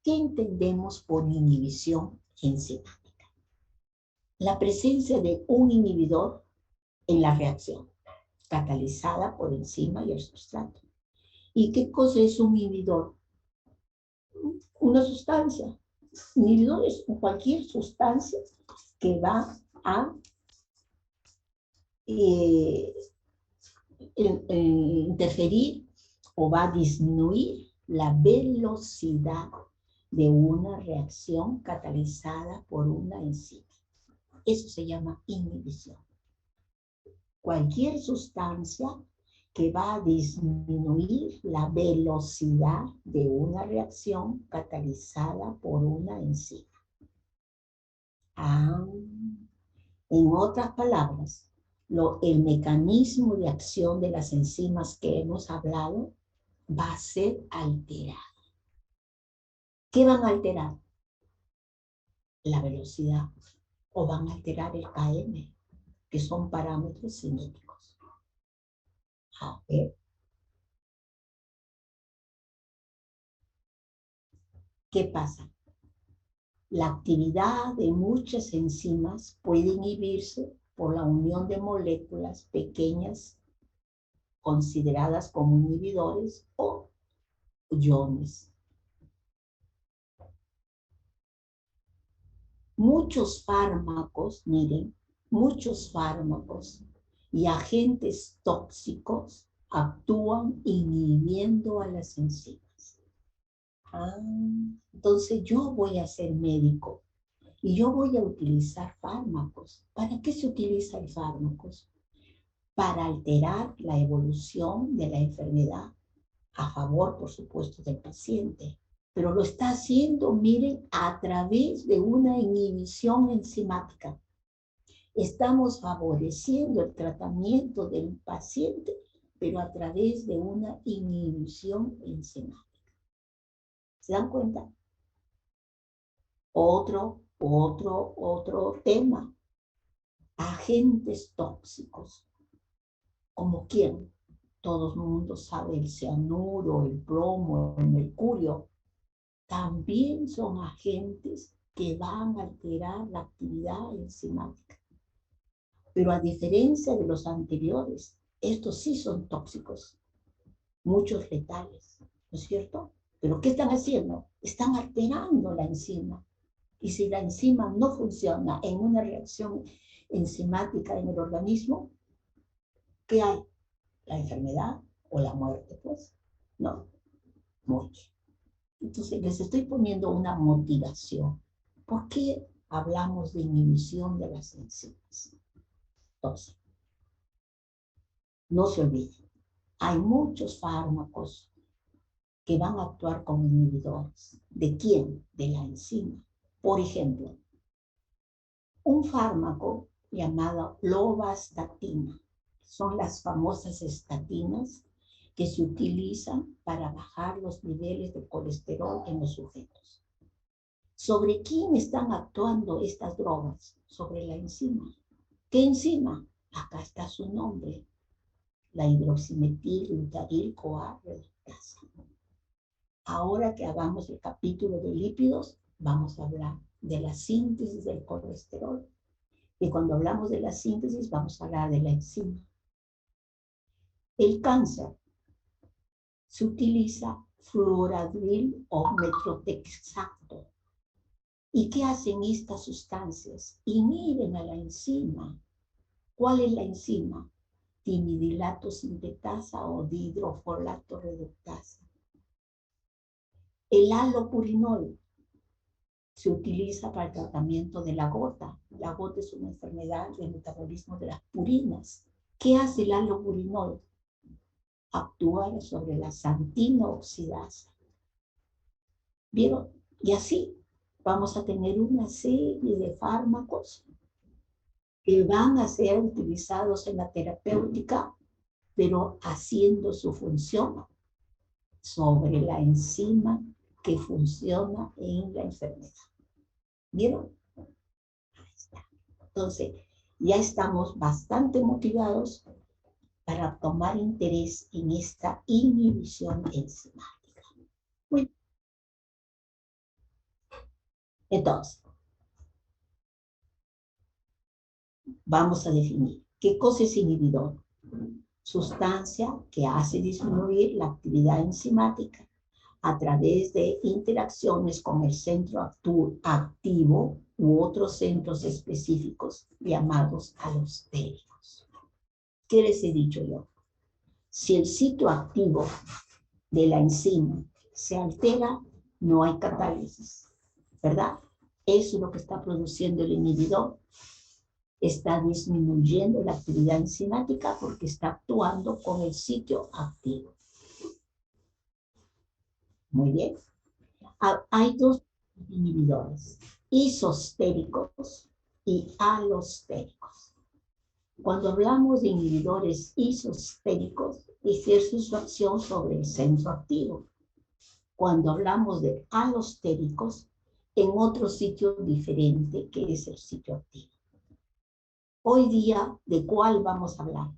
¿Qué entendemos por inhibición enzimática? La presencia de un inhibidor en la reacción, catalizada por enzima y el sustrato. ¿Y qué cosa es un inhibidor? Una sustancia. Inhibidor es cualquier sustancia que va a interferir o va a disminuir la velocidad de una reacción catalizada por una enzima. Eso se llama inhibición. Cualquier sustancia que va a disminuir la velocidad de una reacción catalizada por una enzima. En otras palabras, el mecanismo de acción de las enzimas que hemos hablado va a ser alterado. ¿Qué van a alterar? La velocidad, o van a alterar el Km, que son parámetros cinéticos. A ver. ¿Qué pasa? La actividad de muchas enzimas puede inhibirse por la unión de moléculas pequeñas consideradas como inhibidores o iones. Muchos fármacos, miren, muchos fármacos y agentes tóxicos actúan inhibiendo a las enzimas. Entonces yo voy a ser médico y yo voy a utilizar fármacos. ¿Para qué se utilizan fármacos? Para alterar la evolución de la enfermedad a favor, por supuesto, del paciente. Pero lo está haciendo, miren, a través de una inhibición enzimática. Estamos favoreciendo el tratamiento del paciente, pero a través de una inhibición enzimática. ¿Se dan cuenta? Otro tema. Agentes tóxicos. ¿Como quién? Todo el mundo sabe el cianuro, el plomo, el mercurio. También son agentes que van a alterar la actividad enzimática. Pero a diferencia de los anteriores, estos sí son tóxicos, muchos letales, ¿no es cierto? Pero ¿qué están haciendo? Están alterando la enzima. Y si la enzima no funciona en una reacción enzimática en el organismo, ¿qué hay? La enfermedad o la muerte, pues. No, mucho. Entonces les estoy poniendo una motivación. ¿Por qué hablamos de inhibición de las enzimas? Entonces, no se olviden, hay muchos fármacos que van a actuar como inhibidores. ¿De quién? De la enzima. Por ejemplo, un fármaco llamado lovastatina. Son las famosas estatinas que se utilizan para bajar los niveles de colesterol en los sujetos. ¿Sobre quién están actuando estas drogas? Sobre la enzima. ¿Qué enzima? Acá está su nombre. La hidroximetil-glutariil-CoA reductasa. Ahora que hagamos el capítulo de lípidos, vamos a hablar de la síntesis del colesterol. Y cuando hablamos de la síntesis, vamos a hablar de la enzima. El cáncer se utiliza fluoradril o metrotexato. ¿Y qué hacen estas sustancias? Inhiben a la enzima. ¿Cuál es la enzima? Timidilato sintetasa o dihidrofolato reductasa. El halopurinol se utiliza para el tratamiento de la gota. La gota es una enfermedad del metabolismo de las purinas. ¿Qué hace el halopurinol? Actuar sobre la xantina oxidasa. ¿Vieron? Y así vamos a tener una serie de fármacos que van a ser utilizados en la terapéutica, pero haciendo su función sobre la enzima que funciona en la enfermedad. ¿Vieron? Ahí está. Entonces, ya estamos bastante motivados para tomar interés en esta inhibición enzimática. Bueno, Entonces, vamos a definir qué cosa es inhibidor. Sustancia que hace disminuir la actividad enzimática a través de interacciones con el centro activo u otros centros específicos llamados alostéricos. ¿Qué les he dicho yo? Si el sitio activo de la enzima se altera, no hay catálisis, ¿verdad? Eso es lo que está produciendo el inhibidor. Está disminuyendo la actividad enzimática porque está actuando con el sitio activo. Muy bien. Hay dos inhibidores, isostéricos y alostéricos. Cuando hablamos de inhibidores isostéricos, ejercen su acción sobre el centro activo. Cuando hablamos de alostéricos, en otro sitio diferente que es el sitio activo. Hoy día, ¿de cuál vamos a hablar?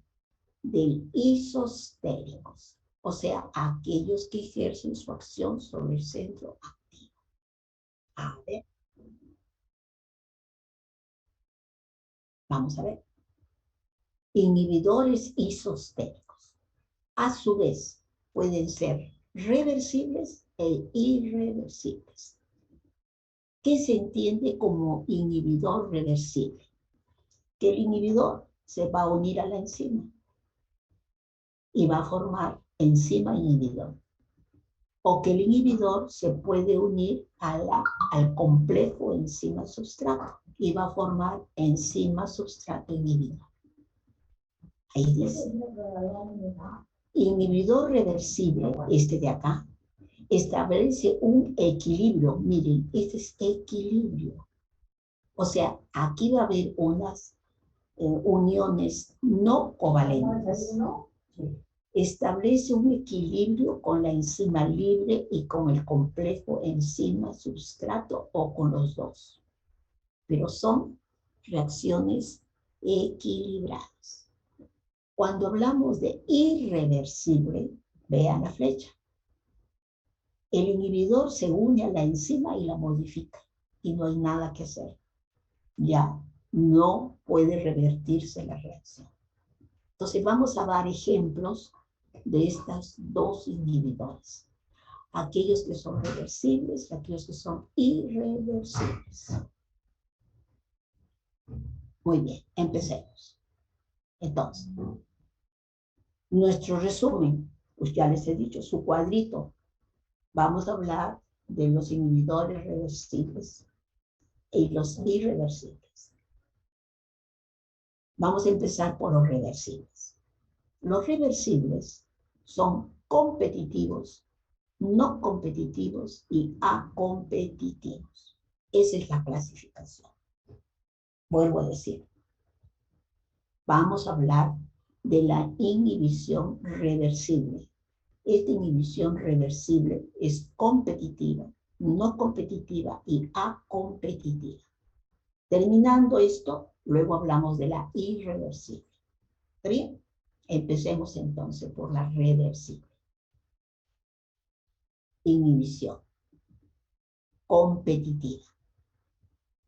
De isostéricos, o sea, aquellos que ejercen su acción sobre el centro activo. A ver, vamos a ver. Inhibidores isostéricos. A su vez, pueden ser reversibles e irreversibles. ¿Qué se entiende como inhibidor reversible? Que el inhibidor se va a unir a la enzima y va a formar enzima inhibidor. O que el inhibidor se puede unir al complejo enzima-substrato y va a formar enzima-substrato inhibidor. Ahí dice. Inhibidor reversible, este de acá, establece un equilibrio. Miren, este es equilibrio. O sea, aquí va a haber unas uniones no covalentes. Establece un equilibrio con la enzima libre y con el complejo enzima-substrato o con los dos. Pero son reacciones equilibradas. Cuando hablamos de irreversible, vean la flecha. El inhibidor se une a la enzima y la modifica y no hay nada que hacer. Ya no puede revertirse la reacción. Entonces vamos a dar ejemplos de estas dos inhibidores. Aquellos que son reversibles y aquellos que son irreversibles. Muy bien, empecemos. Entonces, nuestro resumen, pues ya les he dicho, su cuadrito. Vamos a hablar de los inhibidores reversibles y los irreversibles. Vamos a empezar por los reversibles. Los reversibles son competitivos, no competitivos y acompetitivos. Esa es la clasificación. Vuelvo a decir, vamos a hablar de la inhibición reversible. Esta inhibición reversible es competitiva, no competitiva y acompetitiva. Terminando esto, luego hablamos de la irreversible. ¿Está bien? Empecemos entonces por la reversible. Inhibición competitiva.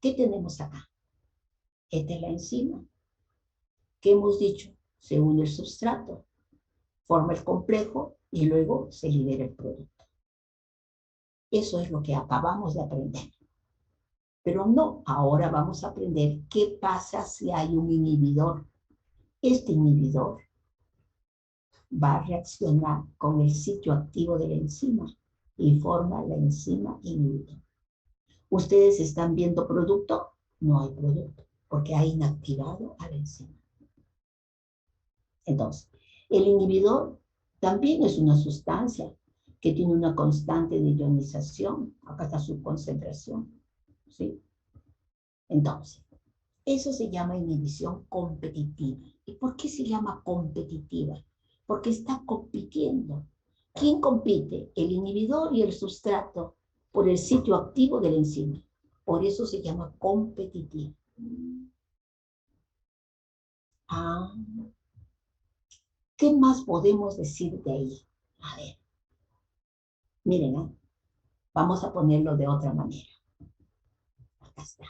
¿Qué tenemos acá? Esta es la enzima. ¿Qué hemos dicho? Se une el sustrato, forma el complejo y luego se libera el producto. Eso es lo que acabamos de aprender. Pero no, ahora vamos a aprender qué pasa si hay un inhibidor. Este inhibidor va a reaccionar con el sitio activo de la enzima y forma la enzima inhibidor. ¿Ustedes están viendo producto? No hay producto, porque ha inactivado a la enzima. Entonces, el inhibidor también es una sustancia que tiene una constante de ionización. Acá está su concentración. ¿Sí? Entonces, eso se llama inhibición competitiva. ¿Y por qué se llama competitiva? Porque está compitiendo. ¿Quién compite? El inhibidor y el sustrato por el sitio activo de la enzima. Por eso se llama competitiva. ¿Qué más podemos decir de ahí? A ver, miren, vamos a ponerlo de otra manera. Acá está.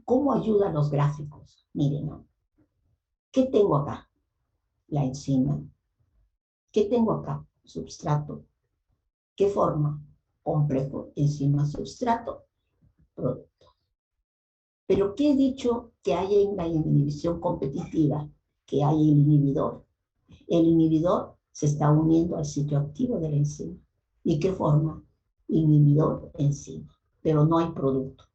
¿Cómo ayudan los gráficos? Miren, ¿no? ¿Qué tengo acá? La enzima. ¿Qué tengo acá? Substrato. ¿Qué forma? Complejo, enzima, substrato, producto. Pero ¿qué he dicho que hay en la inhibición competitiva? Que hay el inhibidor. El inhibidor se está uniendo al sitio activo de la enzima. ¿Y qué forma? Inhibidor, enzima. Pero no hay producto.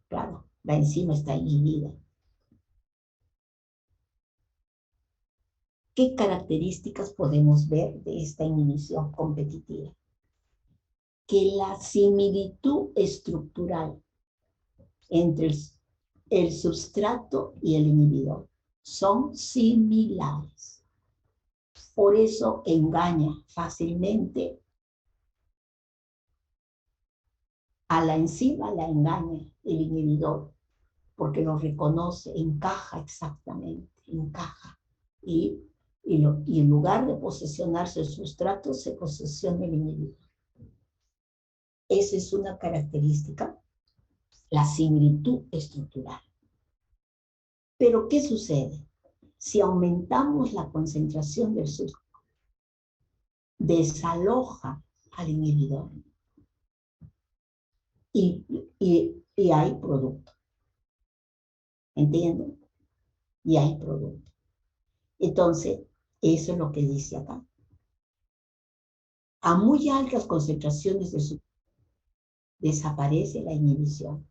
Claro, la enzima está inhibida. ¿Qué características podemos ver de esta inhibición competitiva? Que la similitud estructural entre el substrato y el inhibidor son similares. Por eso engaña fácilmente a la enzima, la engaña el inhibidor, porque lo reconoce, encaja exactamente, encaja. Y en lugar de posesionarse el sustrato, se posesiona el inhibidor. Esa es una característica, la similitud estructural. Pero, ¿qué sucede? Si aumentamos la concentración del sustrato, desaloja al inhibidor y hay producto. ¿Entienden? Y hay producto. Entonces, eso es lo que dice acá. A muy altas concentraciones de sustrato, desaparece la inhibición.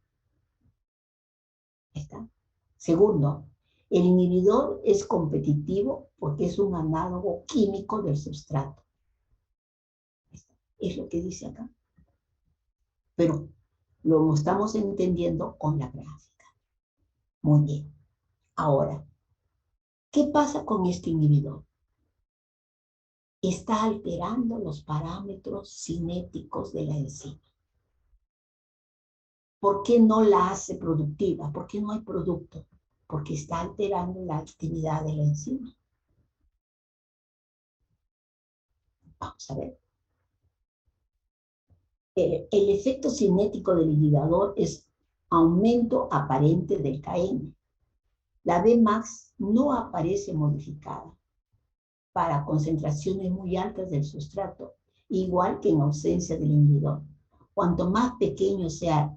¿Está? Segundo, el inhibidor es competitivo porque es un análogo químico del substrato. Es lo que dice acá. Pero lo estamos entendiendo con la gráfica. Muy bien. Ahora, ¿qué pasa con este inhibidor? Está alterando los parámetros cinéticos de la enzima. ¿Por qué no la hace productiva? ¿Por qué no hay producto? Porque está alterando la actividad de la enzima. Vamos a ver. El efecto cinético del inhibidor es aumento aparente del Km. La Bmax no aparece modificada para concentraciones muy altas del sustrato, igual que en ausencia del inhibidor. Cuanto más pequeño sea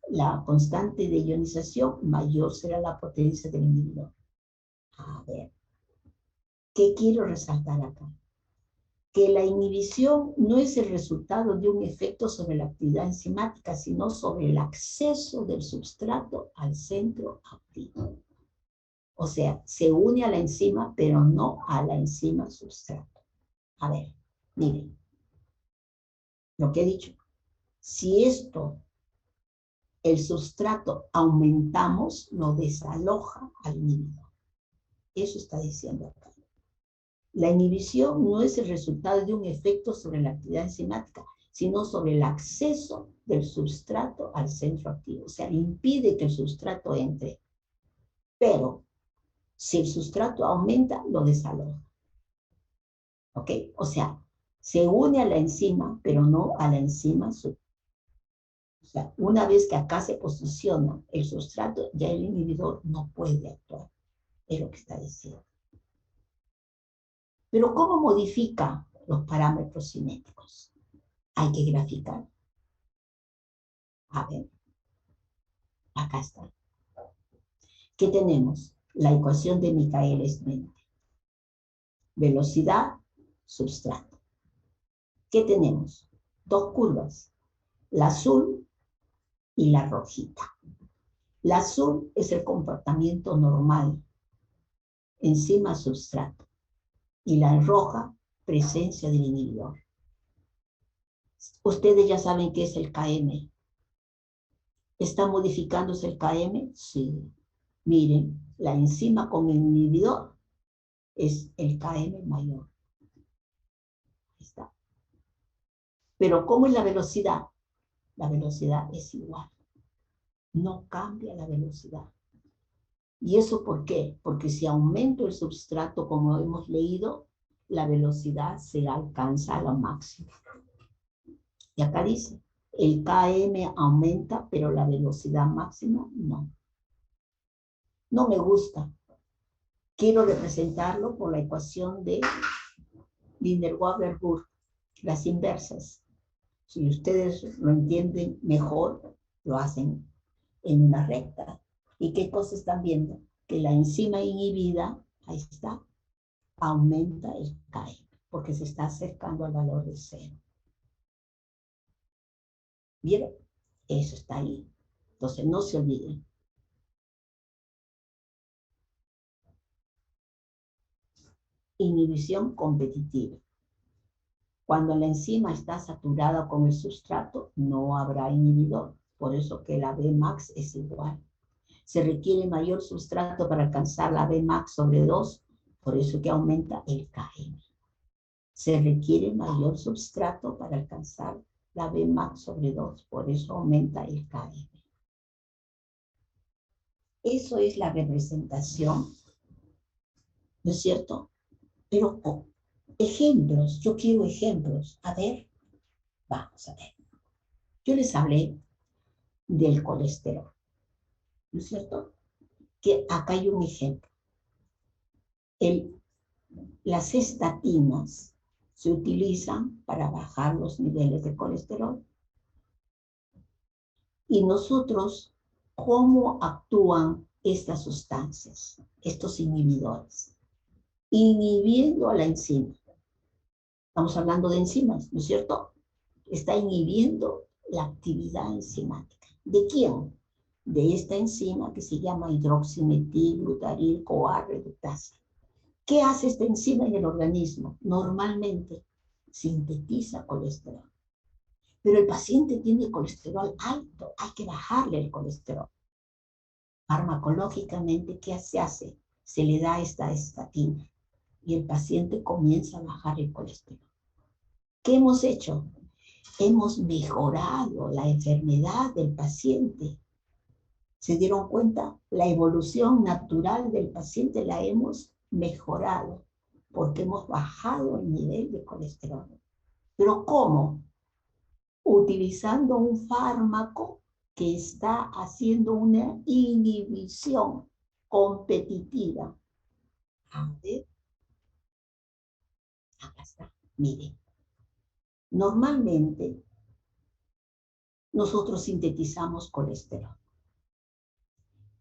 la constante de ionización, mayor será la potencia del inhibidor. A ver, ¿qué quiero resaltar acá? Que la inhibición no es el resultado de un efecto sobre la actividad enzimática, sino sobre el acceso del substrato al centro activo. O sea, se une a la enzima, pero no a la enzima substrato. A ver, miren, lo que he dicho. Si esto, el sustrato, aumentamos, lo desaloja al inhibidor. Eso está diciendo acá. La inhibición no es el resultado de un efecto sobre la actividad enzimática, sino sobre el acceso del sustrato al centro activo. O sea, impide que el sustrato entre. Pero si el sustrato aumenta, lo desaloja. ¿Ok? O sea, se une a la enzima, pero no a la enzima substrato. O sea, una vez que acá se posiciona el sustrato, ya el inhibidor no puede actuar. Es lo que está diciendo. Pero ¿cómo modifica los parámetros cinéticos? Hay que graficar. A ver, acá está. ¿Qué tenemos? La ecuación de Michaelis-Menten. Velocidad, substrato. ¿Qué tenemos? Dos curvas, la azul y la rojita. La azul es el comportamiento normal, enzima substrato. Y la roja, presencia del inhibidor. Ustedes ya saben qué es el Km. ¿Está modificándose el Km? Sí. Miren, la enzima con el inhibidor es el Km mayor. Ahí está. Pero ¿cómo es la velocidad? La velocidad es igual. No cambia la velocidad. ¿Y eso por qué? Porque si aumento el substrato, como hemos leído, la velocidad se alcanza a lo máximo. Y acá dice, El Km aumenta, pero la velocidad máxima no. No me gusta. Quiero representarlo por la ecuación de Linder-Waberburg, las inversas. Si ustedes lo entienden mejor, lo hacen en una recta. ¿Y qué cosa están viendo? Que la enzima inhibida, ahí está, aumenta el Km, porque se está acercando al valor de 0. ¿Vieron? Eso está ahí. Entonces, no se olviden. Inhibición competitiva. Cuando la enzima está saturada con el sustrato, no habrá inhibidor. Por eso que la Bmax es igual. Se requiere mayor sustrato para alcanzar la Bmax sobre 2, por eso que aumenta el Km. Se requiere mayor sustrato para alcanzar la Bmax sobre 2, por eso aumenta el Km. Eso es la representación, ¿no es cierto? Pero ejemplos, yo quiero ejemplos. A ver, vamos a ver. Yo les hablé del colesterol, ¿no es cierto? Que acá hay un ejemplo. Las estatinas se utilizan para bajar los niveles de colesterol. Y nosotros, ¿cómo actúan estas sustancias, estos inhibidores? Inhibiendo a la enzima. Estamos hablando de enzimas, ¿no es cierto? Está inhibiendo la actividad enzimática. ¿De quién? De esta enzima que se llama hidroximetilglutaril-CoA reductasa. ¿Qué hace esta enzima en el organismo? Normalmente sintetiza colesterol. Pero el paciente tiene colesterol alto, hay que bajarle el colesterol. Farmacológicamente, ¿qué se hace? Se le da esta estatina y el paciente comienza a bajar el colesterol. ¿Qué hemos hecho? Hemos mejorado la enfermedad del paciente. ¿Se dieron cuenta? La evolución natural del paciente la hemos mejorado porque hemos bajado el nivel de colesterol. ¿Pero cómo? Utilizando un fármaco que está haciendo una inhibición competitiva. A ver, acá está, miren. Normalmente, nosotros sintetizamos colesterol.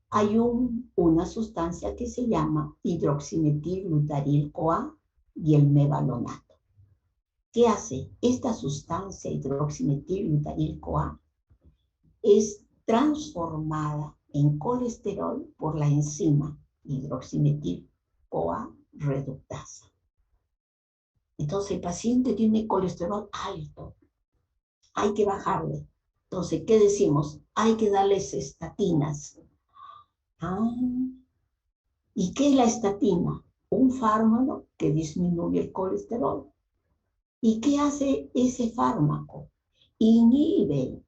Hay una sustancia que se llama hidroximetilglutaril-CoA y el mevalonato. ¿Qué hace? Esta sustancia hidroximetilglutaril-CoA es transformada en colesterol por la enzima hidroximetil-CoA reductasa. Entonces el paciente tiene colesterol alto, hay que bajarle. Entonces, ¿qué decimos? Hay que darles estatinas. ¿Y qué es la estatina? Un fármaco que disminuye el colesterol. ¿Y qué hace ese fármaco? Inhibe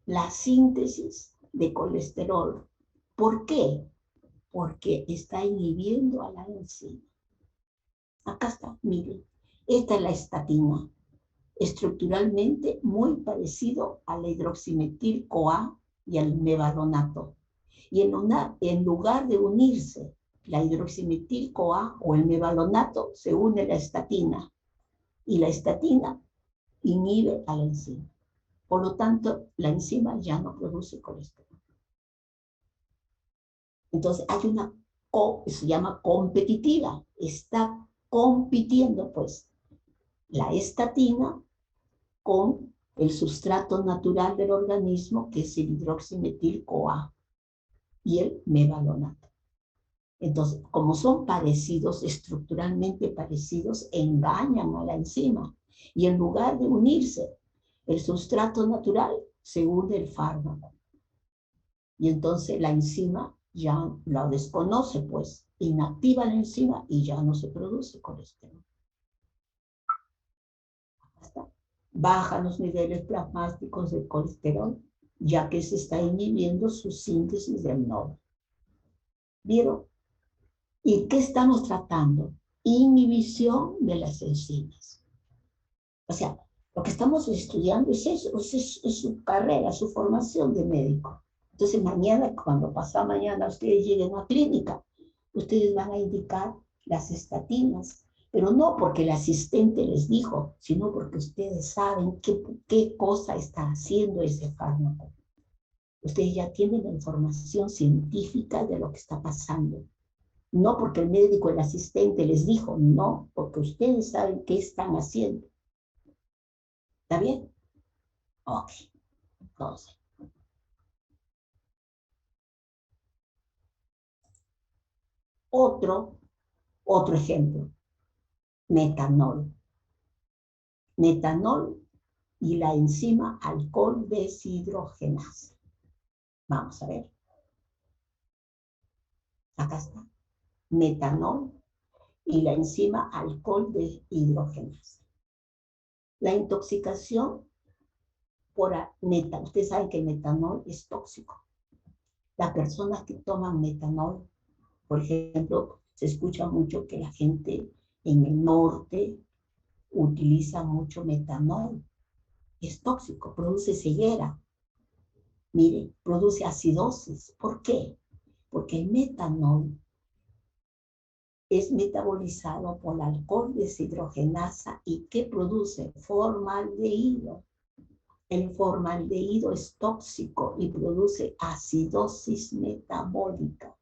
la síntesis de colesterol. ¿Por qué? Porque está inhibiendo a la enzima. Acá está, miren. Esta es la estatina. Estructuralmente muy parecido a la hidroximetil-CoA y al mevalonato. Y en lugar de unirse la hidroximetil-CoA o el mevalonato, se une la estatina. Y la estatina inhibe a la enzima. Por lo tanto, la enzima ya no produce colesterol. Entonces, hay una se llama competitiva. Está compitiendo, pues, la estatina con el sustrato natural del organismo, que es el hidroximetil-CoA y el mevalonato. Entonces, como son parecidos, estructuralmente parecidos, engañan a la enzima. Y en lugar de unirse el sustrato natural, se une el fármaco. Y entonces la enzima ya la desconoce, pues, inactiva la enzima y ya no se produce colesterol. Baja los niveles plasmáticos de colesterol, ya que se está inhibiendo su síntesis del nodo. ¿Vieron? ¿Y qué estamos tratando? Inhibición de las enzimas. O sea, Lo que estamos estudiando es eso, es su carrera, su formación de médico. Entonces mañana, cuando pasa mañana ustedes lleguen a clínica, ustedes van a indicar las estatinas, pero no porque el asistente les dijo, sino porque ustedes saben qué cosa está haciendo ese fármaco. Ustedes ya tienen la información científica de lo que está pasando. No porque el médico, el asistente les dijo, no, porque ustedes saben qué están haciendo. ¿Está bien? Ok, entonces. Otro ejemplo, metanol. Metanol y la enzima alcohol deshidrogenasa. Vamos a ver. Acá está. Metanol y la enzima alcohol deshidrogenasa. La intoxicación por metanol. Ustedes saben que el metanol es tóxico. Las personas que toman metanol, por ejemplo, se escucha mucho que la gente en el norte utiliza mucho metanol. Es tóxico, produce ceguera. Mire, produce acidosis. ¿Por qué? Porque el metanol es metabolizado por la alcohol deshidrogenasa y ¿qué produce? Formaldehído. El formaldehído es tóxico y produce acidosis metabólica.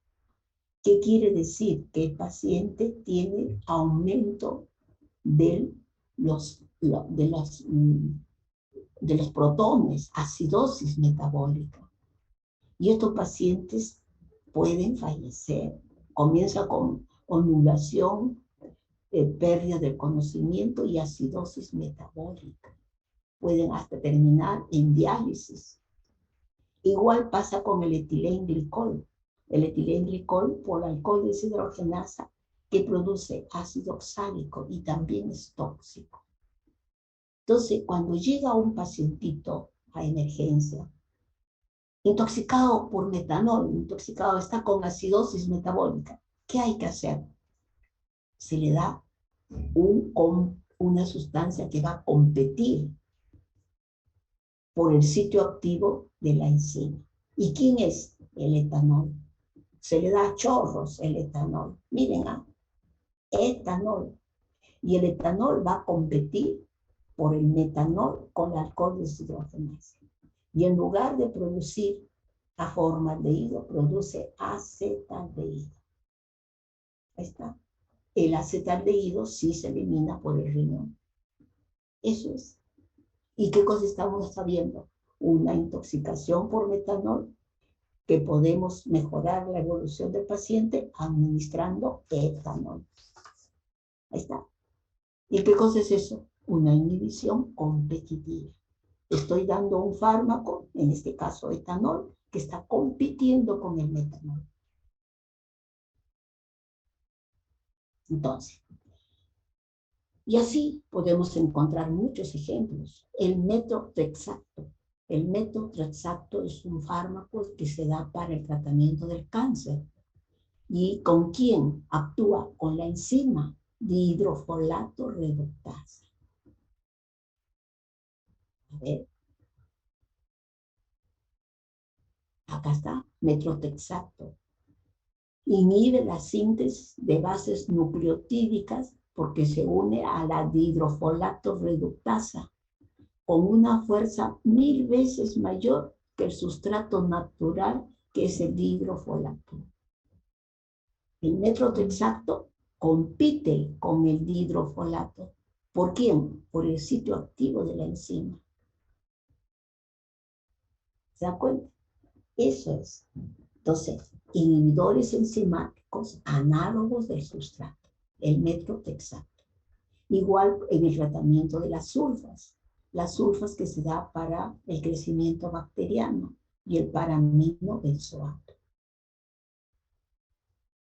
¿Qué quiere decir? Que el paciente tiene aumento de los protones, acidosis metabólica. Y estos pacientes pueden fallecer. Comienza con ondulación, pérdida del conocimiento y acidosis metabólica. Pueden hasta terminar en diálisis. Igual pasa con el etilenglicol. El etilenglicol por alcohol deshidrogenasa que produce ácido oxálico y también es tóxico. Entonces, cuando llega un pacientito a emergencia, intoxicado por metanol, intoxicado, está con acidosis metabólica, ¿qué hay que hacer? Se le da una sustancia que va a competir por el sitio activo de la enzima. ¿Y quién es? El etanol. Se le da a chorros el etanol. Miren, etanol. Y el etanol va a competir por el metanol con el alcohol deshidrogenasa. Y en lugar de producir a formaldehído, produce acetaldehído. Ahí está. El acetaldehído sí se elimina por el riñón. Eso es. ¿Y qué cosa estamos sabiendo? Una intoxicación por metanol que podemos mejorar la evolución del paciente administrando etanol. Ahí está. ¿Y qué cosa es eso? Una inhibición competitiva. Estoy dando un fármaco, en este caso etanol, que está compitiendo con el metanol. Entonces, y así podemos encontrar muchos ejemplos. El metotrexato. El metotrexato es un fármaco que se da para el tratamiento del cáncer. ¿Y con quién actúa? Con la enzima dihidrofolato reductasa. A ver. Acá está, metotrexato. Inhibe la síntesis de bases nucleotídicas porque se une a la dihidrofolato reductasa con una fuerza 1000 veces mayor que el sustrato natural que es el dihidrofolato. El metotrexato compite con el dihidrofolato. ¿Por quién? Por el sitio activo de la enzima. ¿Se da cuenta? Eso es. Entonces, inhibidores enzimáticos análogos del sustrato, el metotrexato. Igual en el tratamiento de las sulfas que se da para el crecimiento bacteriano y el paramino benzoato.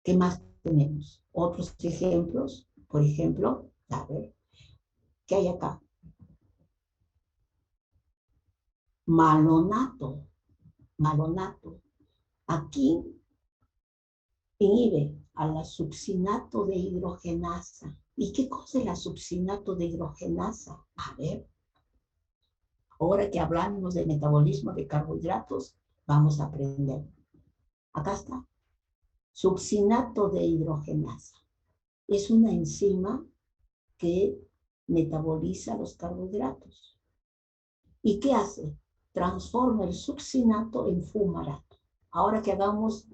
¿Qué más tenemos? Otros ejemplos, por ejemplo, a ver, ¿qué hay acá? Malonato. Aquí inhibe a la succinato de hidrogenasa. ¿Y qué cosa es la succinato de hidrogenasa? A ver, Ahora que hablamos de metabolismo de carbohidratos, vamos a aprender. Acá está. Succinato de hidrogenasa. Es una enzima que metaboliza los carbohidratos. ¿Y qué hace? Transforma el succinato en fumarato. Ahora que hagamos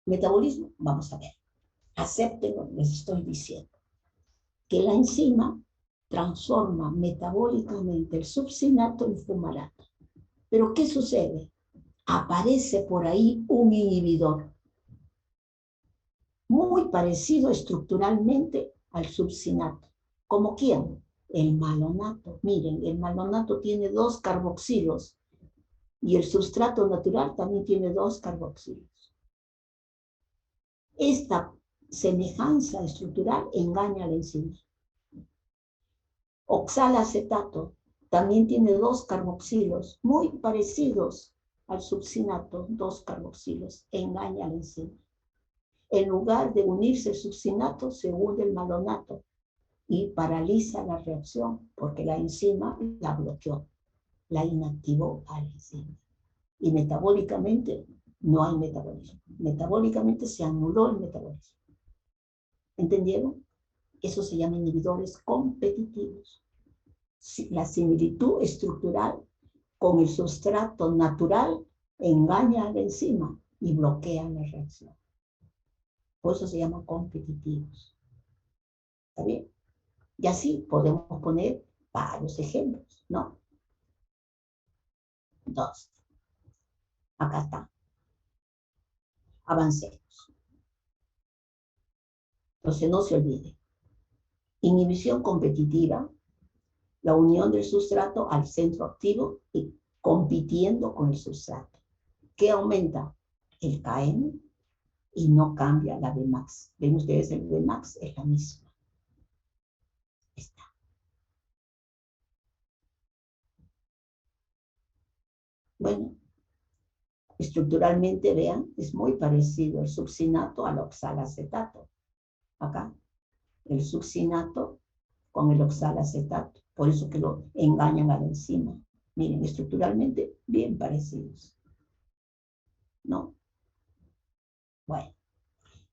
metabolismo, vamos a ver. Acepten lo que les estoy diciendo. Que la enzima transforma metabólicamente el succinato en fumarato. Pero ¿qué sucede? Aparece por ahí un inhibidor muy parecido estructuralmente al succinato. ¿Como quién? El malonato. Miren, el malonato tiene 2 carboxilos y el sustrato natural también tiene 2 carboxilos. Esta semejanza estructural engaña a la enzima. Oxalacetato también tiene 2 carboxilos muy parecidos al succinato, 2 carboxilos, engaña a la enzima. En lugar de unirse el succinato, se une el malonato y paraliza la reacción porque la enzima la bloqueó, la inactivó a la enzima. Y metabólicamente no hay metabolismo. Metabólicamente se anuló el metabolismo. ¿Entendieron? Eso se llama inhibidores competitivos. La similitud estructural con el sustrato natural engaña a la enzima y bloquea la reacción. Por eso se llaman competitivos. ¿Está bien? Y así podemos poner varios ejemplos, ¿no? Entonces, acá está. Avancemos. Entonces, no se olvide. Inhibición competitiva, la unión del sustrato al centro activo y compitiendo con el sustrato. ¿Qué aumenta? El KM y no cambia la Vmax. ¿Ven ustedes el Vmax? Es la misma. Está. Bueno, estructuralmente, vean, es muy parecido el succinato al oxalacetato. Acá, el succinato con el oxalacetato. Por eso que lo engañan a la enzima. Miren, estructuralmente bien parecidos. ¿No? Bueno,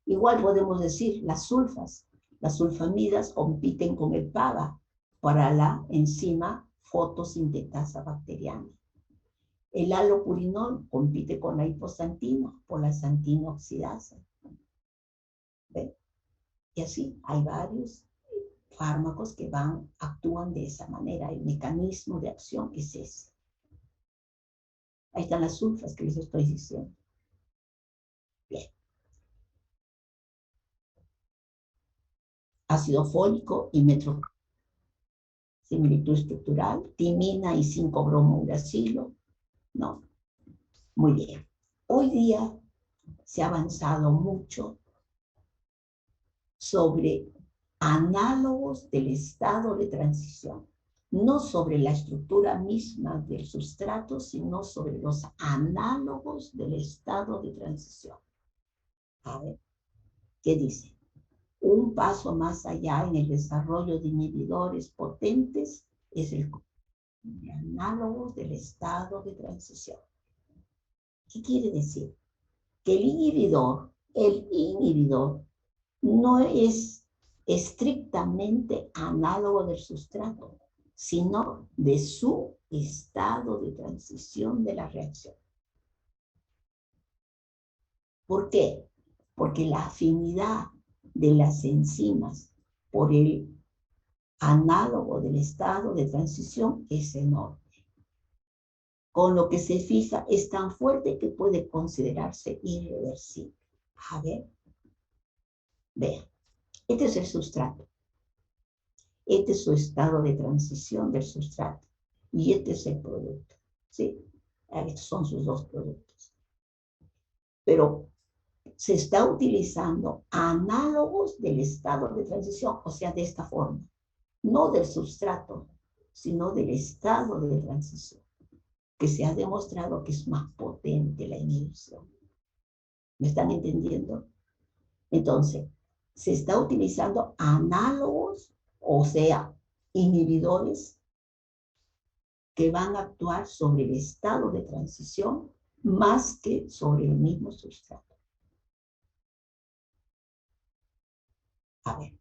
igual podemos decir las sulfas. Las sulfamidas compiten con el PAGA para la enzima fotosintetasa bacteriana. El halopurinol compite con la hiposantina por la santina oxidasa. ¿Ven? Y así hay varios fármacos que actúan de esa manera. El mecanismo de acción es ese. Ahí están las sulfas que les estoy diciendo. Bien. Ácido fólico y metro. Similitud estructural. Timina y 5-bromouracilo. No. Muy bien. Hoy día se ha avanzado mucho sobre análogos del estado de transición. No sobre la estructura misma del sustrato, sino sobre los análogos del estado de transición. A ver, ¿qué dice? Un paso más allá en el desarrollo de inhibidores potentes es el de análogos del estado de transición. ¿Qué quiere decir? Que el inhibidor no es estrictamente análogo del sustrato, sino de su estado de transición de la reacción. ¿Por qué? Porque la afinidad de las enzimas por el análogo del estado de transición es enorme. Con lo que se fija es tan fuerte que puede considerarse irreversible. A ver, vean, este es el sustrato. Este es su estado de transición del sustrato. Y este es el producto. ¿Sí? Estos son sus 2 productos. Pero se está utilizando análogos del estado de transición, o sea, de esta forma. No del sustrato, sino del estado de transición, que se ha demostrado que es más potente la inhibición. ¿Me están entendiendo? Entonces, se está utilizando análogos, o sea, inhibidores que van a actuar sobre el estado de transición más que sobre el mismo sustrato. A ver,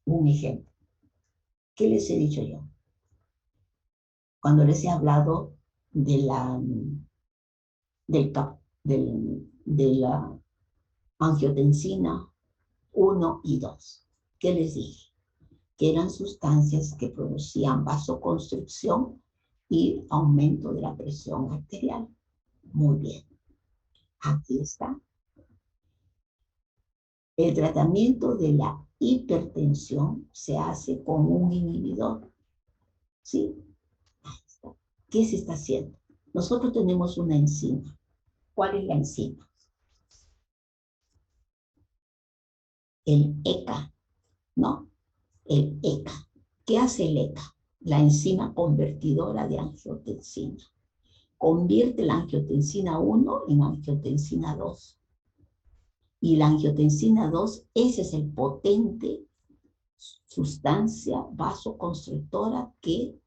un ejemplo. ¿Qué les he dicho yo? Cuando les he hablado de la angiotensina 1 y 2. ¿Qué les dije? Que eran sustancias que producían vasoconstricción y aumento de la presión arterial. Muy bien. Aquí está. El tratamiento de la hipertensión se hace con un inhibidor. ¿Sí? Ahí está. ¿Qué se está haciendo? Nosotros tenemos una enzima. ¿Cuál es la enzima? El ECA, ¿no? El ECA. ¿Qué hace el ECA? La enzima convertidora de angiotensina. Convierte la angiotensina 1 en angiotensina 2. Y la angiotensina 2, ese es el potente sustancia vasoconstrictora que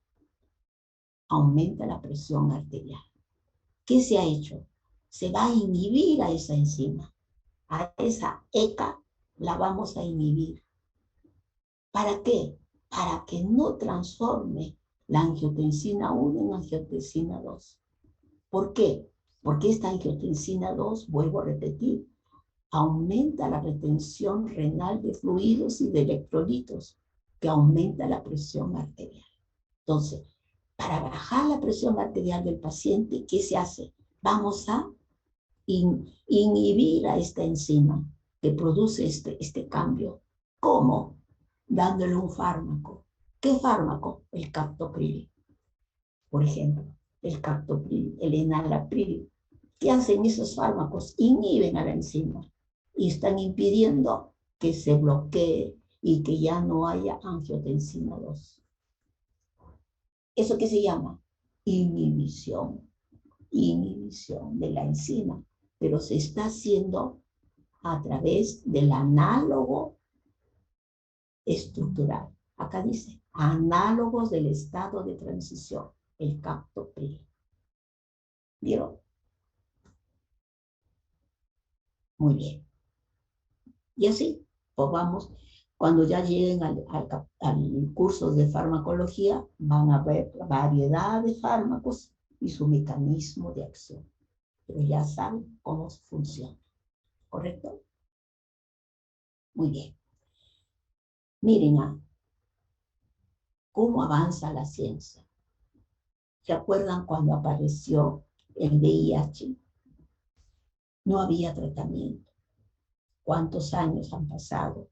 aumenta la presión arterial. ¿Qué se ha hecho? Se va a inhibir a esa enzima. A esa ECA la vamos a inhibir. ¿Para qué? Para que no transforme la angiotensina 1 en angiotensina 2. ¿Por qué? Porque esta angiotensina 2, vuelvo a repetir, aumenta la retención renal de fluidos y de electrolitos, que aumenta la presión arterial. Entonces, para bajar la presión arterial del paciente, ¿qué se hace? Vamos a inhibir a esta enzima que produce este cambio. ¿Cómo? Dándole un fármaco. ¿Qué fármaco? El captopril, por ejemplo. El captopril, el enalapril. ¿Qué hacen esos fármacos? Inhiben a la enzima y están impidiendo que se bloquee y que ya no haya angiotensina 2. ¿Eso qué se llama? Inhibición. Inhibición de la enzima, pero se está haciendo a través del análogo estructural. Acá dice, análogos del estado de transición, el captopril. ¿Vieron? Muy bien. Y así, pues vamos, cuando ya lleguen al curso de farmacología, van a ver variedad de fármacos y su mecanismo de acción. Pero ya saben cómo funciona. ¿Correcto? Muy bien. Miren cómo avanza la ciencia. ¿Se acuerdan cuando apareció el VIH? No había tratamiento. ¿Cuántos años han pasado?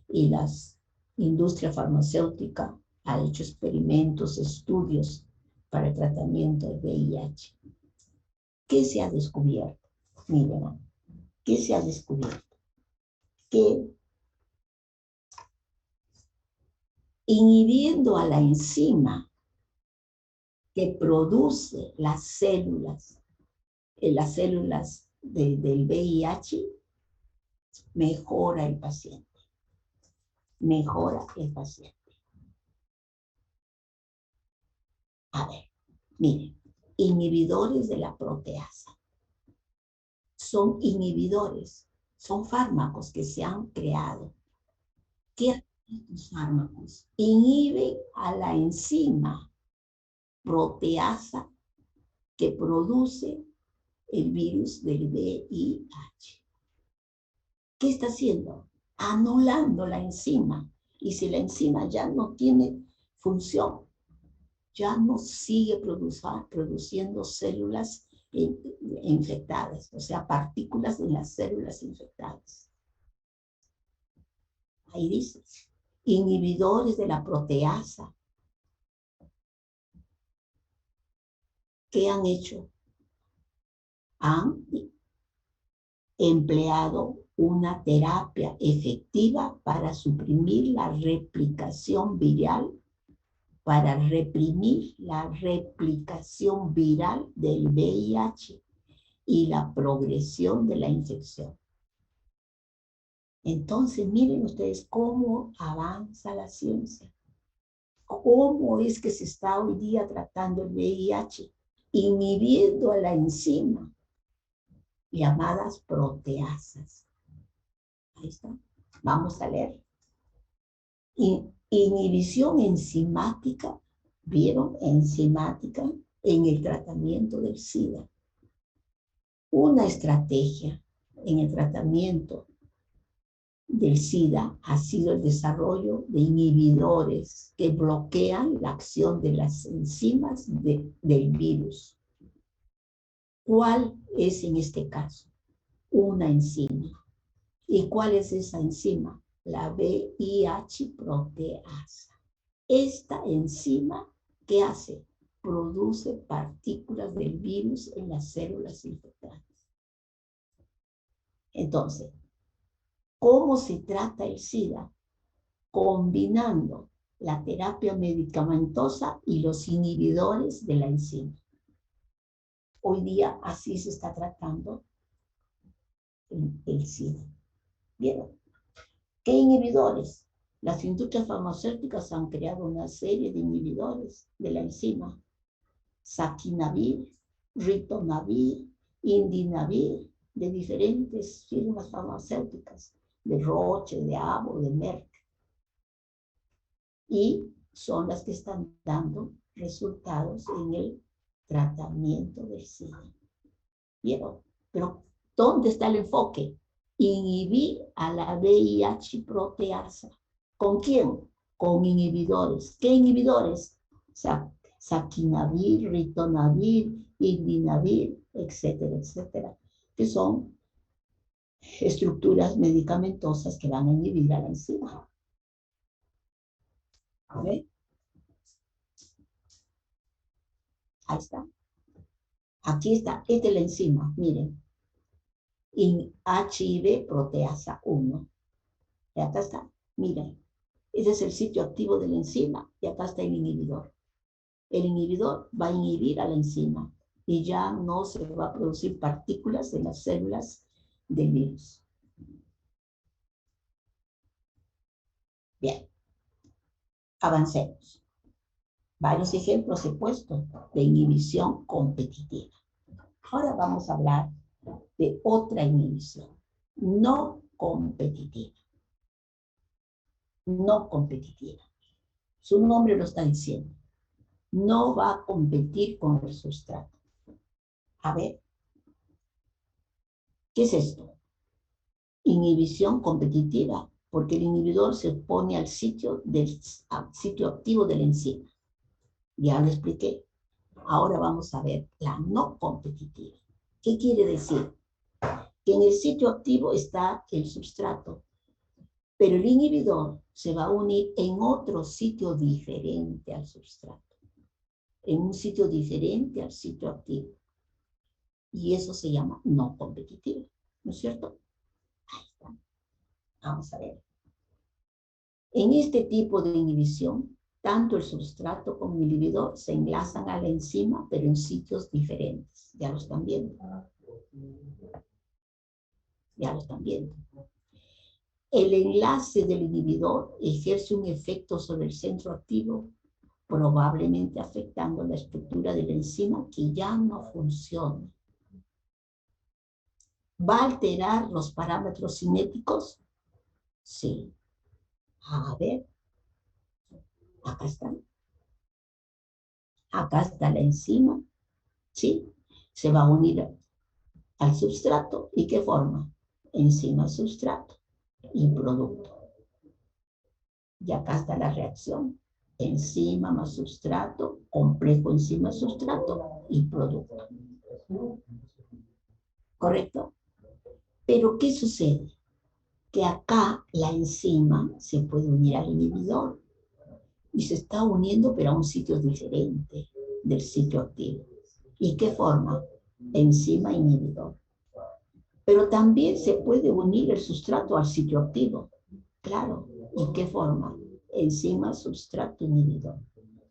Y las industria farmacéutica ha hecho experimentos, estudios para el tratamiento del VIH. ¿Qué se ha descubierto? Miren, ¿qué se ha descubierto? Que inhibiendo a la enzima que produce las células del VIH, mejora el paciente. Mejora el paciente. A ver, miren, inhibidores de la proteasa. Son inhibidores, son fármacos que se han creado. ¿Qué hacen estos fármacos? Inhiben a la enzima proteasa que produce el virus del VIH. ¿Qué está haciendo? Anulando la enzima. Y si la enzima ya no tiene función, ya no sigue produciendo células infectadas, o sea, partículas en las células infectadas. Ahí dice, inhibidores de la proteasa. ¿Qué han hecho? Han empleado una terapia efectiva para suprimir la replicación viral, para reprimir la replicación viral del VIH y la progresión de la infección. Entonces, miren ustedes cómo avanza la ciencia, ¿Cómo es que se está hoy día tratando el VIH? Inhibiendo a la enzima llamadas proteasas. Ahí está. Vamos a leer. Inhibición enzimática, ¿vieron? Enzimática en el tratamiento del SIDA. Una estrategia en el tratamiento del SIDA ha sido el desarrollo de inhibidores que bloquean la acción de las enzimas del virus. ¿Cuál es en este caso? Una enzima. ¿Y cuál es esa enzima? La VIH proteasa. Esta enzima, ¿qué hace? Produce partículas del virus en las células infectadas. Entonces, ¿cómo se trata el SIDA? Combinando la terapia medicamentosa y los inhibidores de la enzima. Hoy día así se está tratando el SIDA. ¿Vieron? ¿Qué inhibidores? Las industrias farmacéuticas han creado una serie de inhibidores de la enzima. Saquinavir, ritonavir, indinavir, de diferentes firmas farmacéuticas, de Roche, de Abo, de Merck. Y son las que están dando resultados en el tratamiento del SIDA. ¿Vieron? Pero, ¿dónde está el enfoque? Inhibir a la VIH proteasa. ¿Con quién? Con inhibidores. ¿Qué inhibidores? Saquinavir, ritonavir, indinavir, etcétera, etcétera, que son estructuras medicamentosas que van a inhibir a la enzima. A ver. Ahí está. Aquí está. Esta es la enzima. Miren. HIV proteasa 1. Y acá está. Miren. Ese es el sitio activo de la enzima. Y acá está el inhibidor. El inhibidor va a inhibir a la enzima. Y ya no se va a producir partículas en las células del virus. Bien. Avancemos. Varios ejemplos he puesto de inhibición competitiva. Ahora vamos a hablar de otra inhibición, no competitiva. No competitiva. Su nombre lo está diciendo. No va a competir con el sustrato. A ver, ¿qué es esto? Inhibición competitiva, porque el inhibidor se opone al sitio activo de la enzima. Ya lo expliqué. Ahora vamos a ver la no competitiva. ¿Qué quiere decir? Que en el sitio activo está el sustrato, pero el inhibidor se va a unir en otro sitio diferente al sustrato, en un sitio diferente al sitio activo. Y eso se llama no competitivo, ¿no es cierto? Ahí está. Vamos a ver. En este tipo de inhibición, tanto el sustrato como el inhibidor se enlazan a la enzima, pero en sitios diferentes. Ya lo están viendo. Ya lo están viendo. El enlace del inhibidor ejerce un efecto sobre el centro activo, probablemente afectando la estructura de la enzima que ya no funciona. ¿Va a alterar los parámetros cinéticos? Sí. A ver. Acá están. Acá está la enzima. ¿Sí? Se va a unir al sustrato. ¿Y qué forma? Enzima, sustrato y producto. Y acá está la reacción. Enzima más sustrato, complejo enzima sustrato y producto. ¿Correcto? Pero ¿qué sucede? Que acá la enzima se puede unir al inhibidor y se está uniendo pero a un sitio diferente del sitio activo. ¿Y qué forma? Enzima inhibidor. Pero también se puede unir el sustrato al sitio activo. Claro. ¿Y qué forma? Enzima, sustrato, inhibidor.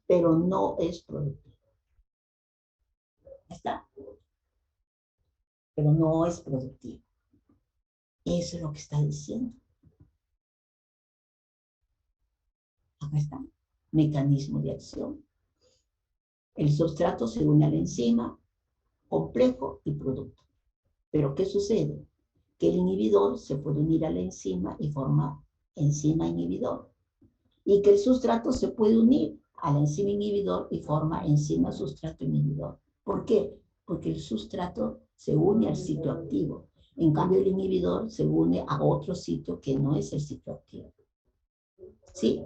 Pero no es productivo. ¿Está? Pero no es productivo. Eso es lo que está diciendo. Acá está. Mecanismo de acción. El sustrato se une a la enzima, complejo y producto. Pero ¿qué sucede? Que el inhibidor se puede unir a la enzima y forma enzima inhibidor. Y que el sustrato se puede unir a la enzima inhibidor y forma enzima sustrato inhibidor. ¿Por qué? Porque el sustrato se une al sitio activo. En cambio, el inhibidor se une a otro sitio que no es el sitio activo. ¿Sí?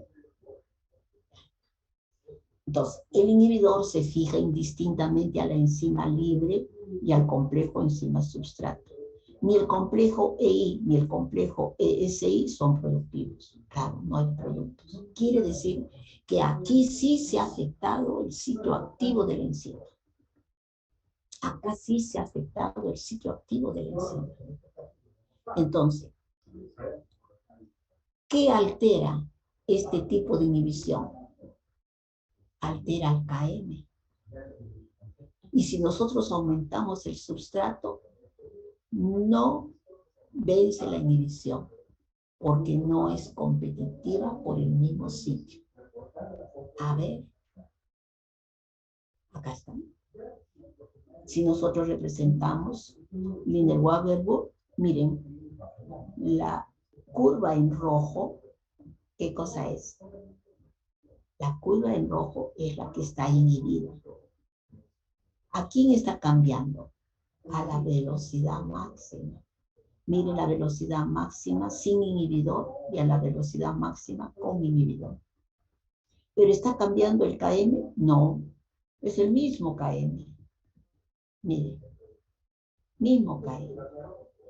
Entonces, el inhibidor se fija indistintamente a la enzima libre y al complejo enzima sustrato. Ni el complejo EI ni el complejo ESI son productivos. Claro, no hay productos. Quiere decir que aquí sí se ha afectado el sitio activo de la enzima. Acá sí se ha afectado el sitio activo de la enzima. Entonces, ¿qué altera este tipo de inhibición? Altera el KM. Y si nosotros aumentamos el substrato, no vence la inhibición, porque no es competitiva por el mismo sitio. A ver, acá está. Si nosotros representamos Linder-Waberburg, miren, la curva en rojo, ¿qué cosa es? La curva en rojo es la que está inhibida. ¿A quién está cambiando? A la velocidad máxima. Miren la velocidad máxima sin inhibidor y a la velocidad máxima con inhibidor. ¿Pero está cambiando el KM? No, es el mismo KM. Miren, mismo KM.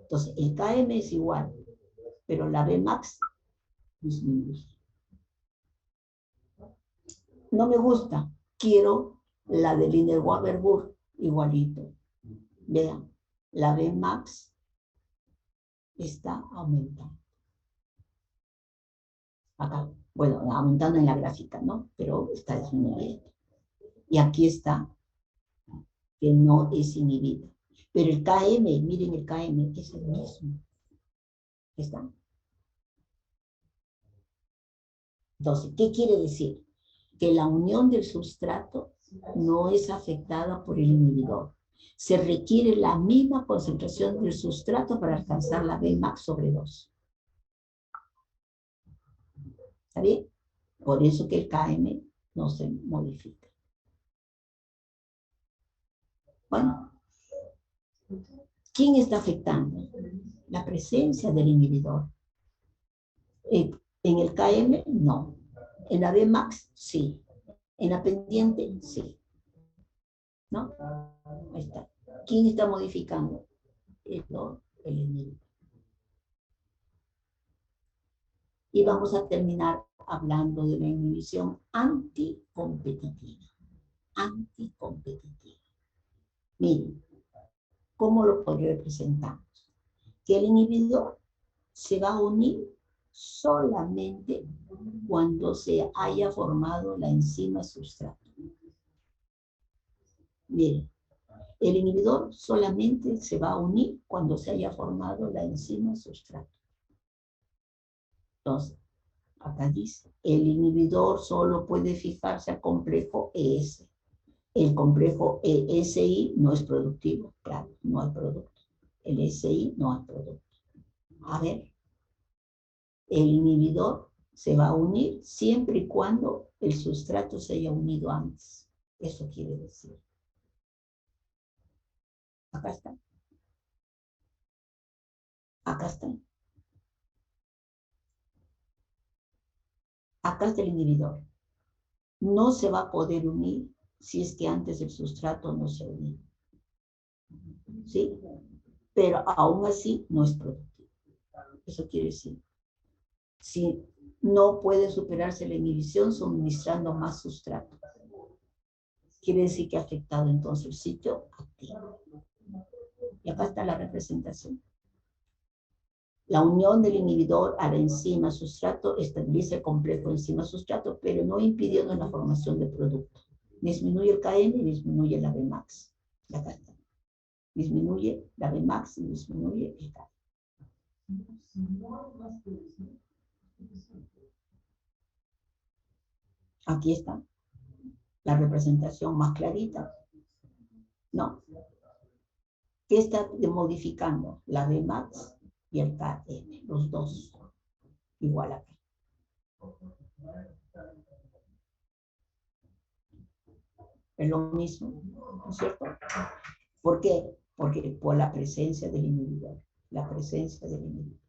Entonces, el KM es igual, pero la Vmax disminuye. No me gusta, quiero la de Linder-Waberburg igualito. Vean, la Vmax está aumentando. Acá, bueno, aumentando en la gráfica, ¿no? Pero está disminuyendo. Y aquí está, que no es inhibido. Pero el KM, miren el KM, es el mismo. ¿Está? Entonces, ¿qué quiere decir? Que la unión del sustrato no es afectada por el inhibidor. Se requiere la misma concentración del sustrato para alcanzar la Vmax sobre 2. ¿Está bien? Por eso que el KM no se modifica. Bueno, ¿quién está afectando? La presencia del inhibidor. En el KM, no. En la Vmax, sí. En la pendiente, sí. ¿No? Ahí está. ¿Quién está modificando? El inhibidor. Y vamos a terminar hablando de la inhibición anticompetitiva. Anticompetitiva. Miren, ¿cómo lo representamos? Que el inhibidor se va a unir solamente cuando se haya formado la enzima sustrato. Miren, el inhibidor solamente se va a unir cuando se haya formado la enzima sustrato. Entonces, acá dice, el inhibidor solo puede fijarse al complejo ES. El complejo ESI no es productivo, claro, no hay producto. El ESI no hay producto. A ver, el inhibidor se va a unir siempre y cuando el sustrato se haya unido antes. Eso quiere decir. Acá está. Acá está. Acá está el inhibidor. No se va a poder unir si es que antes el sustrato no se unió. ¿Sí? Pero aún así no es productivo. Eso quiere decir, si no puede superarse la inhibición suministrando más sustrato, quiere decir que ha afectado entonces el sitio activo. Y acá está la representación. La unión del inhibidor a la enzima sustrato estabiliza el complejo enzima-sustrato, pero no impidiendo la formación de producto. Disminuye el KM y disminuye la Vmax. Y acá está. Disminuye la Vmax y disminuye el KM. Aquí está la representación más clarita. No. ¿Qué está modificando? La Vmax y el Km, los dos. Igual acá. Es lo mismo, ¿no es cierto? ¿Por qué? Porque por la presencia del inhibidor. La presencia del inhibidor.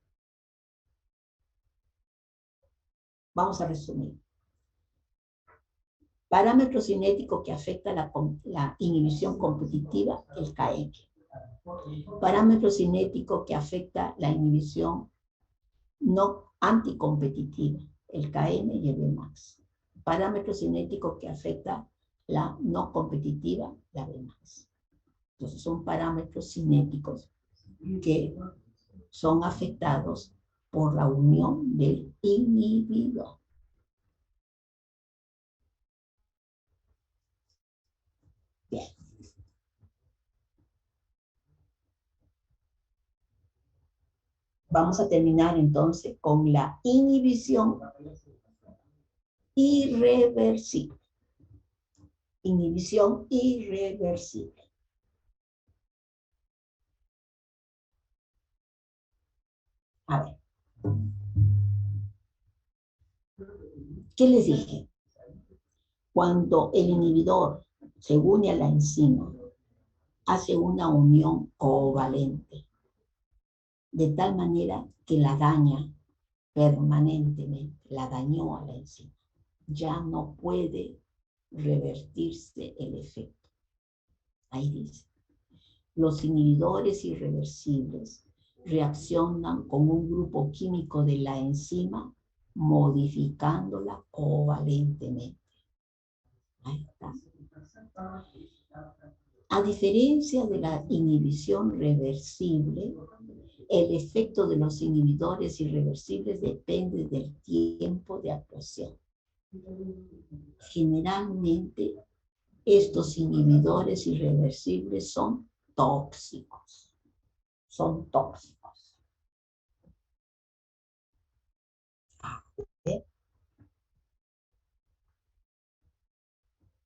Vamos a resumir. Parámetro cinético que afecta la inhibición competitiva, el KM. Parámetro cinético que afecta la inhibición no anticompetitiva, el KM y el Vmax. Parámetro cinético que afecta la no competitiva, la Vmax. Entonces son parámetros cinéticos que son afectados por la unión del inhibidor. Bien. Vamos a terminar entonces con la inhibición irreversible. Inhibición irreversible. A ver. ¿Qué les dije? Cuando el inhibidor se une a la enzima, hace una unión covalente, de tal manera que la daña permanentemente, la dañó a la enzima. Ya no puede revertirse el efecto. Ahí dice, los inhibidores irreversibles reaccionan con un grupo químico de la enzima, modificándola covalentemente. Ahí está. A diferencia de la inhibición reversible, el efecto de los inhibidores irreversibles depende del tiempo de actuación. Generalmente, estos inhibidores irreversibles son tóxicos. Son tóxicos.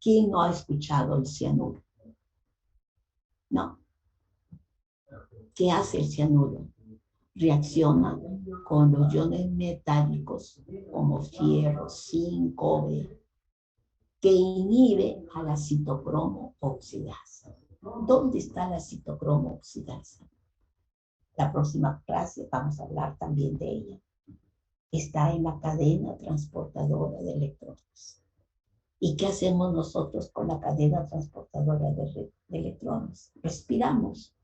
¿Quién no ha escuchado el cianuro? No. ¿Qué hace el cianuro? Reacciona con los iones metálicos como fierro, zinc, cobre, que inhibe a la citocromo oxidasa. ¿Dónde está la citocromo oxidasa? La próxima clase vamos a hablar también de ella. Está en la cadena transportadora de electrones. ¿Y qué hacemos nosotros con la cadena transportadora de electrones? Respiramos,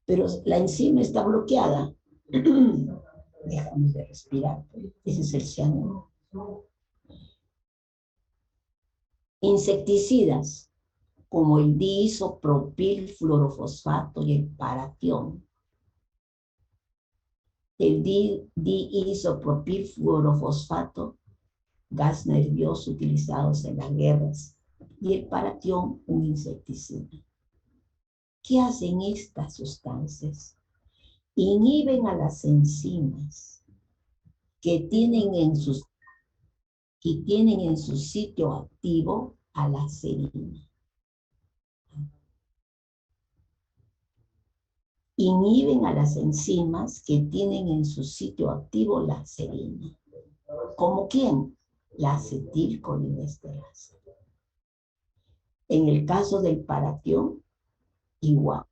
pero la enzima está bloqueada. Dejamos de respirar. Ese es el cianuro. Insecticidas, como el diisopropilfluorofosfato y el paratión. El diisopropilfluorofosfato, gas nervioso utilizados en las guerras, y el paratión, un insecticida. ¿Qué hacen estas sustancias? Inhiben a las enzimas que tienen en su sitio activo a la serina. Inhiben a las enzimas que tienen en su sitio activo la serina. ¿Como quién? La acetilcolinesterasa. En el caso del paratión, igual.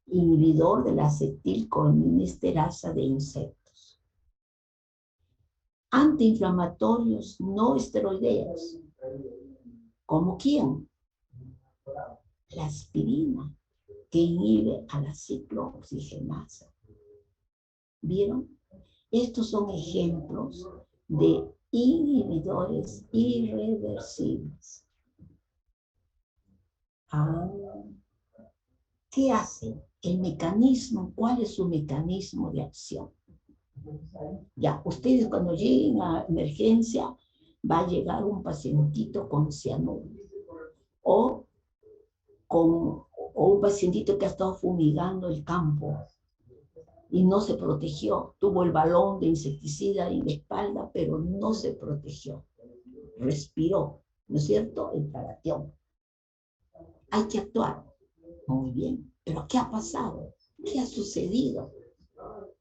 Inhibidor de la acetilcolinesterasa de insectos. Antiinflamatorios no esteroideos. ¿Como quién? La aspirina, que inhibe a la ciclooxigenasa. ¿Vieron? Estos son ejemplos de inhibidores irreversibles. ¿Qué hace? El mecanismo, ¿cuál es su mecanismo de acción? Ya, ustedes cuando lleguen a emergencia, va a llegar un pacientito con cianuro o un pacientito que ha estado fumigando el campo y no se protegió. Tuvo el balón de insecticida en la espalda, pero no se protegió. respiró, ¿no es cierto? El tracción. Hay que actuar. Muy bien. Pero ¿qué ha pasado? ¿Qué ha sucedido?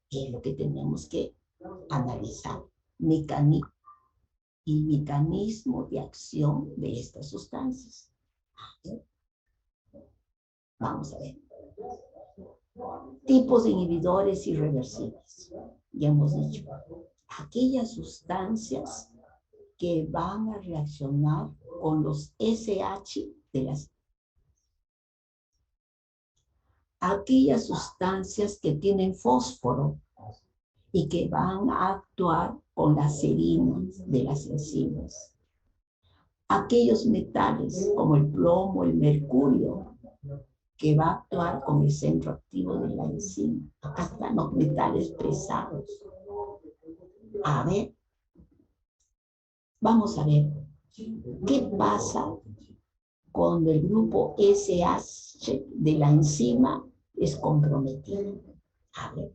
Es lo que tenemos que analizar. Mecanismo de acción de estas sustancias. Vamos a ver. Tipos de inhibidores irreversibles. Ya hemos dicho. Aquellas sustancias que van a reaccionar con los SH de las... Aquellas sustancias que tienen fósforo y que van a actuar con las serinas de las enzimas. Aquellos metales como el plomo, el mercurio, que va a actuar con el centro activo de la enzima. Acá están los metales pesados. A ver, vamos a ver qué pasa cuando el grupo SH de la enzima es comprometido. A ver,